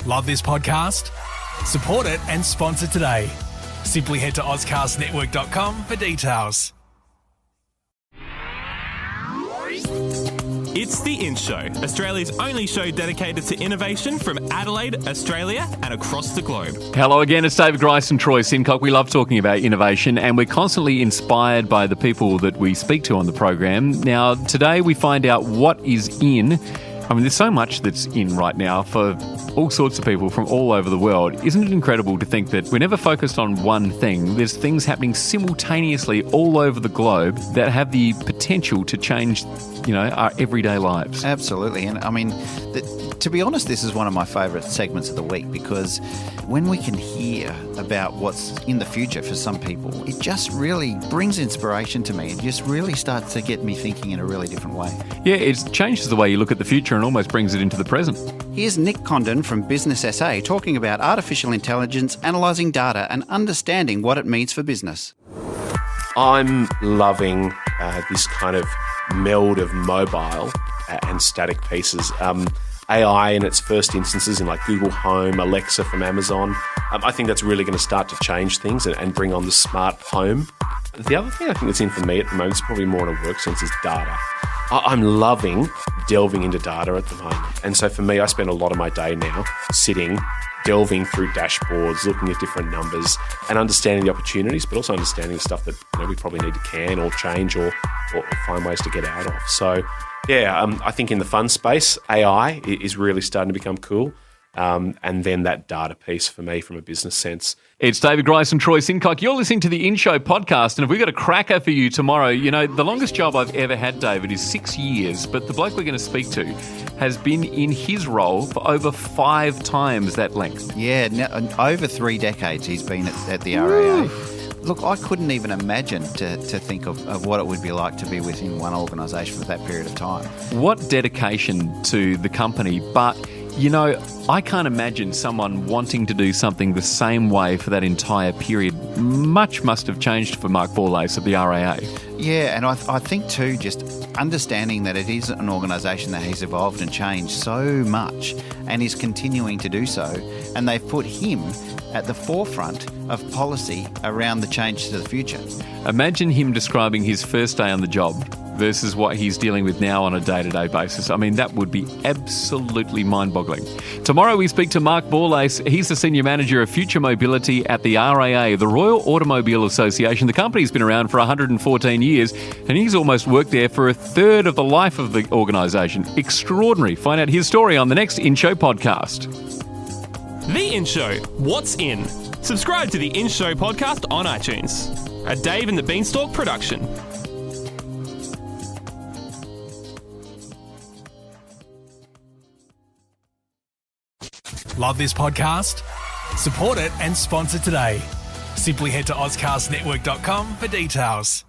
Love this podcast? Support it and sponsor today. Simply head to ozcastnetwork.com for details. It's The In Show, Australia's only show dedicated to innovation from Adelaide, Australia and across the globe. Hello again, it's David Grice and Troy Sincock. We love talking about innovation and we're constantly inspired by the people that we speak to on the program. Now, today we find out what is in. I mean, there's so much that's in right now for all sorts of people from all over the world. Isn't it incredible to think that we're never focused on one thing? There's things happening simultaneously all over the globe that have the potential to change, our everyday lives. Absolutely. And I mean, to be honest, this is one of my favourite segments of the week because when we can hear about what's in the future for some people, it just really brings inspiration to me. It just really starts to get me thinking in a really different way. Yeah, it changes the way you look at the future and almost brings it into the present. Here's Nick Condon from Business SA talking about artificial intelligence, analysing data and understanding what it means for business. I'm loving this kind of meld of mobile and static pieces. AI in its first instances in like Google Home, Alexa from Amazon. I think that's really going to start to change things and bring on the smart home. The other thing I think that's in for me at the moment is probably more in a work sense is data. I'm loving delving into data at the moment. And so for me, I spend a lot of my day now sitting, delving through dashboards, looking at different numbers and understanding the opportunities, but also understanding the stuff that we probably need to can or change or find ways to get out of. So yeah, I think in the fun space, AI is really starting to become cool. And then that data piece for me from a business sense. It's David Grice and Troy Sincock. You're listening to the In Show podcast, and if we've got a cracker for you tomorrow, the longest job I've ever had, David, is 6 years, but the bloke we're going to speak to has been in his role for over 5 times that length. Yeah, over 3 decades he's been at the RAA. Look, I couldn't even imagine to think of what it would be like to be within one organisation for that period of time. What dedication to the company, but I can't imagine someone wanting to do something the same way for that entire period. Much must have changed for Mark Borlase at the RAA. Yeah, and I think too, just understanding that it is an organisation that has evolved and changed so much and is continuing to do so, and they've put him at the forefront of policy around the change to the future. Imagine him describing his first day on the job versus what he's dealing with now on a day-to-day basis. I mean, that would be absolutely mind-boggling. Tomorrow we speak to Mark Borlase. He's the Senior Manager of Future Mobility at the RAA, the Royal Automobile Association. The company's been around for 114 years, and he's almost worked there for a third of the life of the organisation. Extraordinary. Find out his story on the next In Show podcast. The In Show, What's In? Subscribe to the In Show podcast on iTunes. A Dave and the Beanstalk production. Love this podcast? Support it and sponsor today. Simply head to ozcastnetwork.com for details.